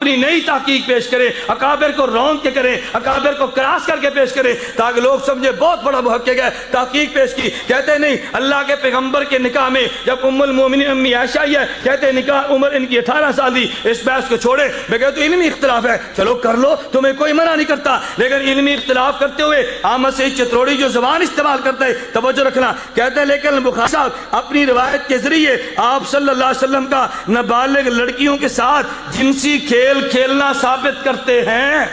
اپنی نئی تحقیق پیش کریں، اکابر کو رونق کے کریں، اکابر کو کراس کر کے پیش کریں تاکہ لوگ سمجھے بہت بڑا محقق ہے، تحقیق پیش کی۔ کہتے ہیں نہیں، اللہ کے پیغمبر کے نکاح میں جب ام المومنین امی عائشہ ہی ہے، کہتے ہیں نکاح عمر ان کی 18 سال تھی، اس بحث کو چھوڑے۔ میں کہتا ہوں علمی اختلاف ہے، چلو کر لو، تمہیں کوئی منع نہیں کرتا، لیکن علمی اختلاف کرتے ہوئے احمد سعید چتروڑی جو زبان استعمال کرتا ہے توجہ رکھنا۔ کہتے ہیں لیکن بخاری صاحب اپنی روایت کے ذریعے آپ صلی اللہ علیہ وسلم کا نابالغ لڑکیوں کے ساتھ جنسی کھیل کھیلنا ثابت کرتے ہیں۔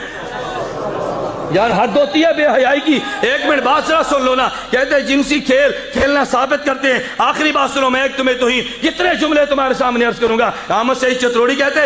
یار حد ہوتی ہے بے حیائی کی، ایک منٹ بات ذرا سن لو نا۔ کہتے ہیں جنسی کھیل کھیلنا ثابت کرتے ہیں۔ آخری بات سنو، میں ایک تمہیں توہین کتنے جملے تمہارے سامنے عرض کروں گا۔ احمد سعید چتروڑی کہتے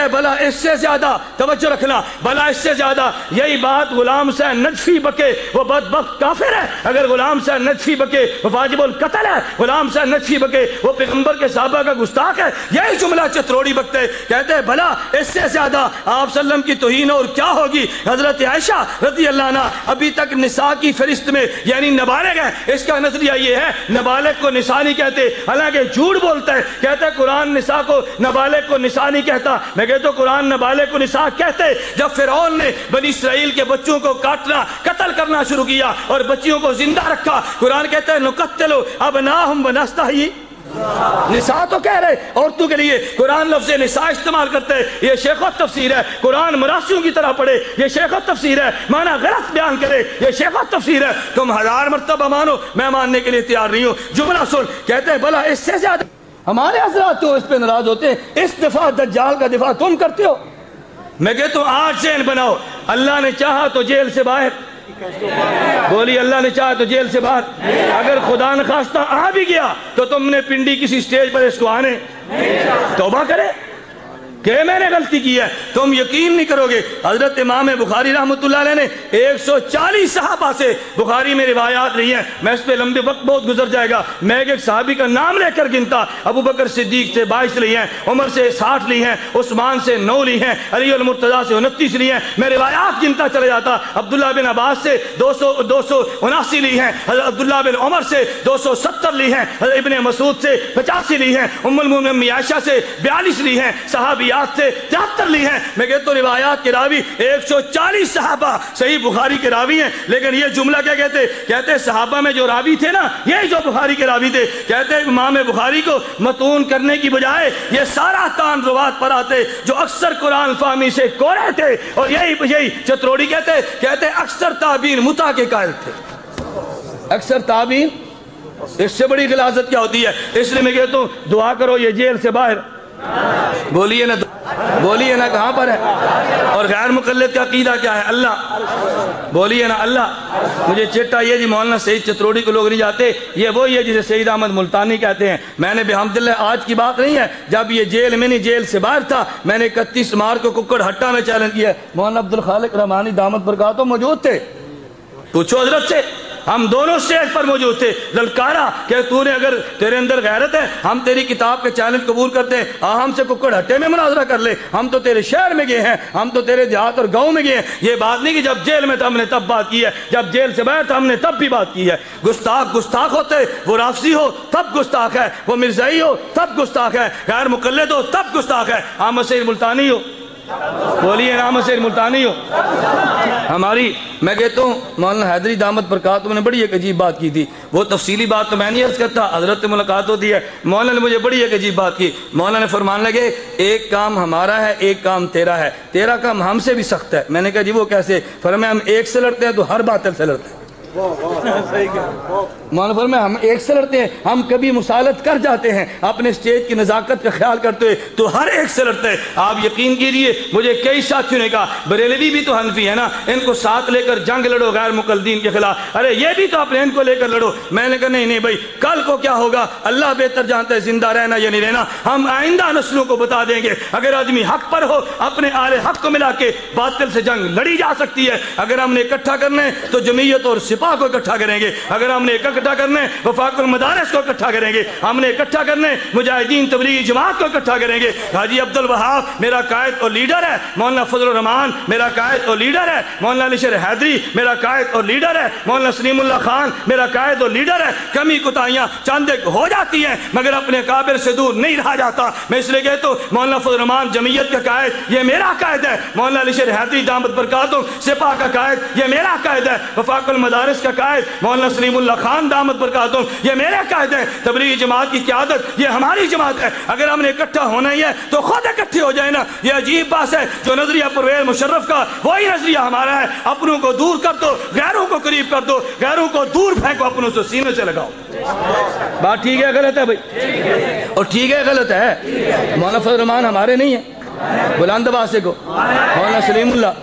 ہیں بھلا اس سے زیادہ توجہ رکھنا، بھلا اس سے زیادہ یہی بات غلام حسین نجفی بکے وہ بدبخت کافر ہے، اگر غلام حسین نجفی بکے وہ واجب القتل ہے، غلام حسین نجفی بکے وہ پیغمبر کے صحابہ کا گستاخ ہے، یہی جملہ چتروڑی بکتے ہیں۔ کہتے ہیں بھلا اس سے زیادہ آپ صلی اللہ علیہ وسلم کی توہین اور کیا ہوگی۔ حضرت عائشہ رضی اللہ عنہ ابھی تک نساء کی فہرست میں یعنی نابالغ ہے، اس کا نظریہ یہ ہے نابالغ کو نساء نہیں کہتے، حالانکہ جھوٹ بولتا ہے، کہتا ہے قرآن نساء کو نابالغ کو نساء نہیں کہتا۔ میں کہتا ہوں قرآن نابالغ کو نساء کہتے جب فرعون نے بنی اسرائیل کے بچوں کو کاٹنا قتل کرنا شروع کیا اور بچیوں کو زندہ رکھا، قرآن کہتا ہے نقتل ابناہم ونستحیی نساء تو کہہ رہے عورتوں کے لیے، قرآن لفظ نساء استعمال کرتے ہیں، یہ شیخ و تفسیر ہے، قرآن مراسیوں کی طرح پڑھے، یہ شیخ و تفسیر ہے، معنی غلط بیان کرے، یہ شیخ و تفسیر ہے، تم 1000 مرتبہ مانو، میں ماننے کے لیے تیار نہیں ہوں۔ جملہ سن، کہتے ہیں بھلا اس سے زیادہ ہمارے حضرات تو اس پہ ناراض ہوتے ہیں، اس دفاع دجال کا دفاع تم کرتے ہو۔ میں کہتا ہوں آج ذہن بناؤ، اللہ نے چاہا تو جیل سے باہر، بولی اللہ نے چاہا تو جیل سے باہر، اگر خدا نخواستہ آ بھی گیا تو تم نے پنڈی کسی سٹیج پر اس کو آنے توبہ کرے کہ میں نے غلطی کی ہے، تم یقین نہیں کرو گے۔ حضرت امام بخاری رحمۃ اللہ علیہ نے 140 صحابہ سے بخاری میں روایات رہی ہیں، میں اس پہ لمبے وقت بہت گزر جائے گا، میں ایک صحابی کا نام لے کر گنتا، ابو بکر صدیق سے 22 لی ہیں، عمر سے 60 لی ہیں، عثمان سے 9 لی ہیں، علی المرتضیٰ سے 29 لی ہیں، میں روایات گنتا چلے جاتا۔ عبداللہ بن عباس سے 279 لی ہیں، حضرت عبداللہ بن عمر سے 270 لی ہیں، حضرت ابن مسعود سے 85 لی ہیں، ام المؤمنین عائشہ سے 42 لی ہیں، صحابیات سے 73 لی ہیں۔ میں کہتا ہوں روایات کے راوی 140 صحابہ صحیح بخاری کے راوی ہیں، لیکن یہ جملہ کیا کہتے ہیں صحابہ میں جو راوی تھے نا یہی جو بخاری کے راوی تھے، کہتے ہیں امام بخاری کو متون کرنے کی بجائے یہ سارا تان روات پر آتے جو اکثر قرآن فہمی سے کورے تھے، اور یہی چتروڑی کہتے اکثر تابعین متع کے قائل تھے، اکثر تابعین، اس سے بڑی غلاظت کیا ہوتی ہے۔ اس لیے میں کہتا ہوں دعا کرو یہ جیل سے باہر، بولیے نا کہاں پر ہے، اور غیر مقلد کا عقیدہ کیا ہے، اللہ، بولیے نا اللہ۔ مجھے چٹا یہ جی مولانا سعید چتروڑی کو لوگ نہیں جاتے، یہ وہی ہے جسے سید احمد ملتانی کہتے ہیں۔ میں نے بحمداللہ آج کی بات نہیں ہے، جب یہ جیل میں نہیں جیل سے باہر تھا، میں نے 31 مارچ کو ککڑ ہٹا میں چیلنج کیا، مولانا عبدالخالق رحمانی دامت برکاتہ موجود تھے، پوچھو حضرت سے، ہم دونوں سٹیج پر موجود تھے، للکارا کہ تو نے اگر تیرے اندر غیرت ہے ہم تیری کتاب کے چیلنج قبول کرتے ہیں، ہم سے ککڑ ہٹے میں مناظرہ کر لے، ہم تو تیرے شہر میں گئے ہیں، ہم تو تیرے دیہات اور گاؤں میں گئے ہیں۔ یہ بات نہیں کہ جب جیل میں تھا ہم نے تب بات کی ہے، جب جیل سے باہر تھا ہم نے تب بھی بات کی ہے۔ گستاخ ہوتے، وہ رافضی ہو تب گستاخ ہے، وہ مرزائی ہو تب گستاخ ہے، غیر مقلد ہو تب گستاخ ہے، احمد سعید ملتانی ہو، بولیے احمد سعید ملتانی ہو ہماری۔ میں کہتا ہوں مولانا حیدری دامت برکاتہ نے بڑی ایک عجیب بات کی تھی، وہ تفصیلی بات تو میں نہیں عرض کرتا، حضرت سے ملاقات ہوتی ہے، مولانا نے مجھے بڑی ایک عجیب بات کی، مولانا نے فرمان لگے ایک کام ہمارا ہے ایک کام تیرا ہے، تیرا کام ہم سے بھی سخت ہے۔ میں نے کہا جی وہ کیسے؟ فرمایا ہم ایک سے لڑتے ہیں تو ہر باطل سے لڑتے ہیں۔ مولانا فرمایا ہم ایک سے لڑتے ہیں، ہم کبھی مسالت کر جاتے ہیں اپنے اسٹیج کی نزاکت کا خیال کرتے ہوئے، تو ہر ایک سے لڑتے ہیں۔ آپ یقین کیجئے مجھے کئی ساتھیوں نے کہا بریلوی بھی تو حنفی ہے نا، ان کو ساتھ لے کر جنگ لڑو غیر مقلدین کے خلاف، ارے یہ بھی تو اپنے ان کو لے کر لڑو۔ میں نے کہا نہیں بھائی، کل کو کیا ہوگا اللہ بہتر جانتا ہے، زندہ رہنا یا نہیں رہنا ہم آئندہ نسلوں کو بتا دیں گے۔ اگر آدمی حق پر ہو اپنے اہل حق کو ملا کے باطل سے جنگ لڑی جا سکتی ہے، اگر ہم نے اکٹھا کرنا ہے تو جمعیت اور سپاہ سپاہ کو اکٹھا کریں گے، اگر ہم نے اکٹھا کرنے وفاق المدارس کو اکٹھا کریں گے، ہم نے اکٹھا کرنے مجاہدین تبلیغی جماعت کو اکٹھا کریں گے۔ حاجی عبد الوہاب میرا قائد اور لیڈر ہے، مولانا فضل الرحمان میرا قائد اور لیڈر ہے، مولانا علی شیر حیدری میرا قائد اور لیڈر ہے، مولانا سلیم اللہ خان میرا قائد اور لیڈر ہے۔ کمی کوتاہیاں چند ایک ہو جاتی ہیں مگر اپنے اکابر سے دور نہیں رہا جاتا۔ میں اس لیے کہتا ہوں مولانا فضل الرحمان جمعیت کا قائد یہ میرا قائد ہے، مولانا علی شیر حیدری دامت برکاتہم سپاہ کا قائد یہ میرا قائد ہے، وفاق المدارس کا قائد مولانا سلیم اللہ خان دامت برکاتہم یہ میرے قائد ہے، تبلیغی جماعت کی قیادت یہ ہماری جماعت ہے۔ اگر ہم نے اکٹھا ہونا ہی ہے تو خود اکٹھے ہو جائے نا۔ یہ عجیب بات ہے، جو نظریہ پرویز مشرف کا وہی نظریہ ہمارا ہے، اپنوں کو دور کر دو غیروں کو قریب کر دو، غیروں کو دور پھینکو اپنوں سے سینے سے لگاؤ۔ بات ٹھیک ہے غلط ہے بھائی؟ اور ٹھیک ہے غلط ہے؟ مولانا فضل الرحمان ہمارے نہیں ہیں، بلند آواز سے کو مولانا سلیم اللہ۔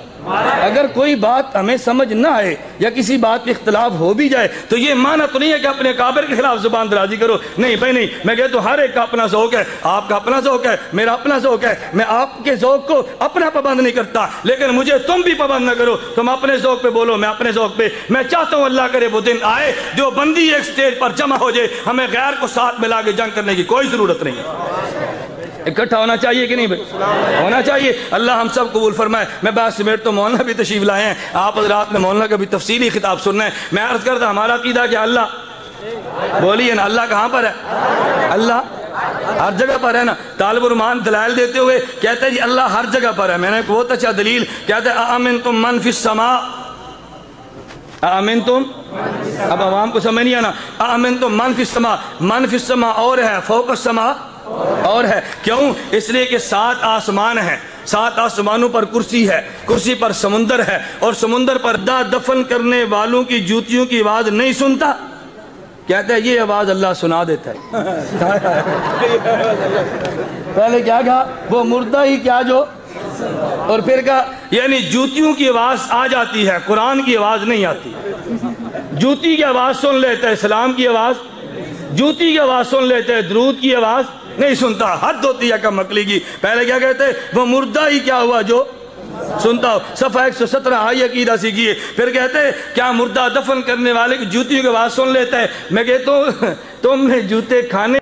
اگر کوئی بات ہمیں سمجھ نہ آئے یا کسی بات پہ اختلاف ہو بھی جائے تو یہ معنی تو نہیں ہے کہ اپنے اکابر کے خلاف زبان درازی کرو، نہیں بھائی نہیں۔ میں کہتا ہوں ہر ایک کا اپنا ذوق ہے، آپ کا اپنا ذوق ہے، میرا اپنا ذوق ہے، میں آپ کے ذوق کو اپنا پابند نہیں کرتا، لیکن مجھے تم بھی پابند نہ کرو، تم اپنے ذوق پہ بولو میں اپنے ذوق پہ۔ میں چاہتا ہوں اللہ کرے وہ دن آئے جو بندی ایک سٹیج پر جمع ہو جائے، ہمیں غیر کو ساتھ ملا کے جنگ کرنے کی کوئی ضرورت نہیں ہے۔ اکٹھا ہونا چاہیے کہ نہیں بھائی؟ ہونا چاہیے۔ اللہ ہم سب قبول فرمائے۔ میں بات سمیٹ تو مولانا بھی تشریف لائے ہیں، آپ حضرات نے مولانا کا بھی تفصیلی خطاب سننا ہے۔ میں عرض کرتا ہمارا عقیدہ کہ اللہ بولیے نا، اللہ کہاں پر ہے؟ اللہ ہر جگہ پر ہے نا۔ طالب الرحمان دلائل دیتے ہوئے کہتے ہیں جی اللہ ہر جگہ پر ہے۔ میں نے ایک بہت اچھا دلیل کہتے ہیں اَأَمِنْتُم مَنْ فِي السَّمَاءِ، اَأَمِنْتُم اب عوام کو سمجھ نہیں آنا، اَأَمِنْتُم مَنْ فِي السَّمَاءِ، مَنْ فِي السَّمَاءِ اور ہے، فوق السَّمَاء اور ہے۔ کیوں؟ اس لیے کہ 7 آسمان ہیں، 7 آسمانوں پر کرسی ہے، کرسی پر سمندر ہے، اور سمندر پر دفن کرنے والوں کی جوتیوں کی آواز نہیں سنتا؟ کہتا ہے یہ آواز اللہ سنا دیتا ہے۔ پہلے کیا کہا؟ وہ مردہ ہی کیا جو، اور پھر کہا یعنی جوتیوں کی آواز آ جاتی ہے، قرآن کی آواز نہیں آتی۔ جوتی کی آواز سن لیتا ہے، اسلام کی آواز، جوتی کی آواز سن لیتے ہیں، درود کی آواز نہیں سنتا۔ حد ہوتی ہے کم عقلی کی۔ پہلے کیا کہتے ہیں؟ وہ مردہ ہی کیا ہوا جو سنتا ہو۔ صفحہ 117 آئی عقیدہ سیکھیے۔ پھر کہتے ہیں کیا مردہ دفن کرنے والے کی جوتیوں کی آواز سن لیتا ہے؟ میں کہتا ہوں تم نے جوتے کھانے